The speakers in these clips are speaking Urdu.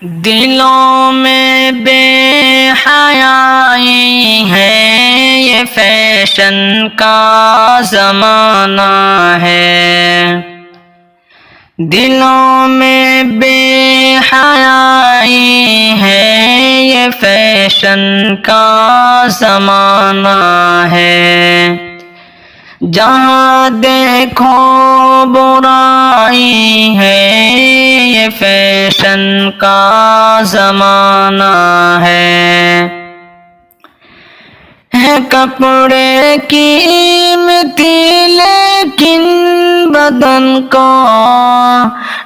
دلوں میں بے حیائی ہے، یہ فیشن کا زمانہ ہے۔ دلوں میں بے حیائی ہے، یہ فیشن کا زمانہ ہے۔ جہاں دیکھو برائی ہے، یہ فیشن کا زمانہ ہے۔ کپڑے قیمتی لیکن بدن کو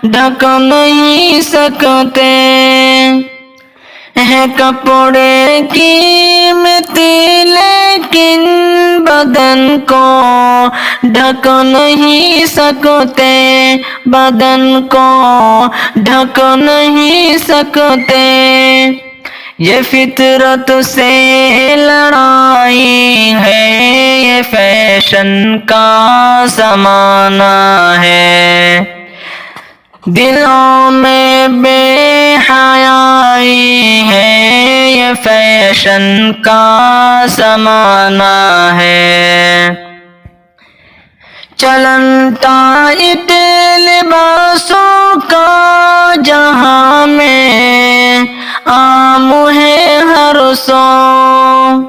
ڈھک نہیں سکتے، کپڑے قیمتی لیکن بدن کو ڈھک نہیں سکتے، بدن کو ڈھک نہیں سکتے۔ یہ فطرت سے لڑائی ہے، یہ فیشن کا زمانہ ہے۔ دلوں میں بے حیائی ہے، یہ فیشن کا زمانہ ہے۔ چلن ٹائٹ لباسوں کا جہاں میں عام ہے ہر سو،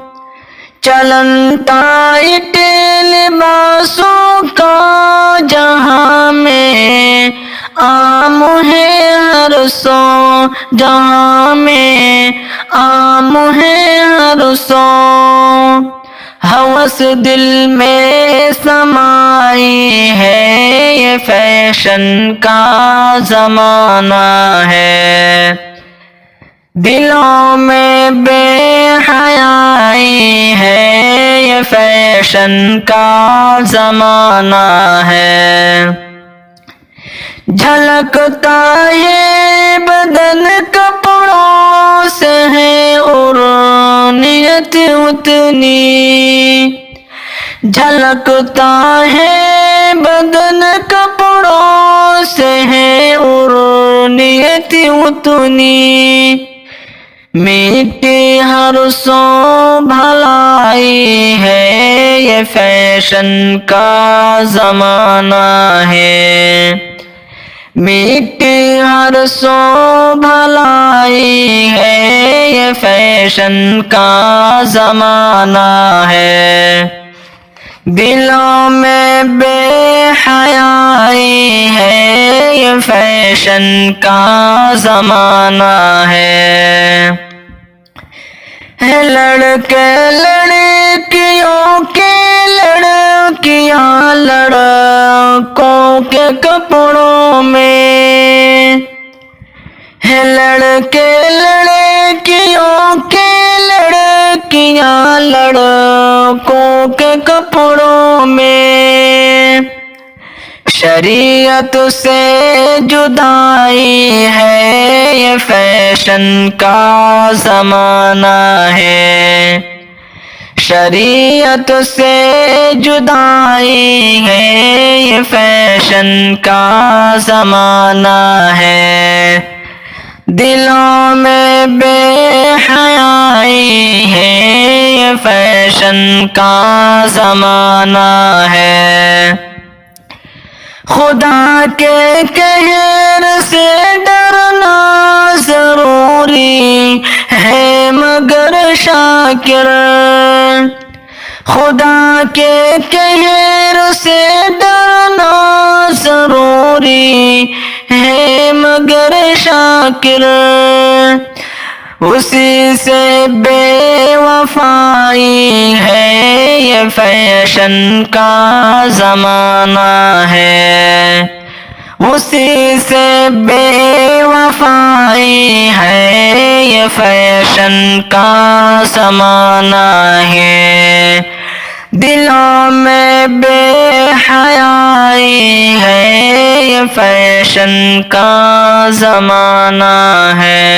چلن ٹائٹ لباسوں کا جہاں میں عام ہے ہر سو، جہاں میں عام ہے ہر سو۔ ہوس دل میں سمائی ہے، یہ فیشن کا زمانہ ہے۔ دلوں میں بے حیائی ہے، یہ فیشن کا زمانہ ہے۔ جھلکتا ہے بدن کپڑوں سے ہے اور نیت اتنی، جھلکتا ہے بدن کپڑوں سے ہے اور نیت اتنی۔ میٹھی ہر سو بھلائی ہے، یہ فیشن کا زمانہ ہے۔ میٹھی ہر سو بھلائی ہے، یہ فیشن کا زمانہ ہے۔ دلوں میں بے حیائی ہے، یہ فیشن کا زمانہ ہے۔ لڑکے لڑکیوں کے، لڑکیاں لڑکوں کے کپڑوں میں، لڑکے لڑکیوں کے، لڑکیاں لڑکوں کے کپڑوں میں۔ شریعت سے جدائی ہے، یہ فیشن کا زمانہ ہے۔ شریعت سے جدائی ہے، یہ فیشن کا زمانہ ہے۔ دلوں میں بے حیائی ہے، یہ فیشن کا زمانہ ہے۔ خدا کے قہر سے ڈرنا ضروری ہے مگر شاکر، خدا کے قہر سے ڈرنا ضروری ہے مگر شاکر۔ اسی سے بے وفائی ہے، یہ فیشن کا زمانہ ہے۔ اسی سے بے وفائی ہے، یہ فیشن کا زمانہ ہے۔ دلوں میں بے حیائی ہے، یہ فیشن کا زمانہ ہے۔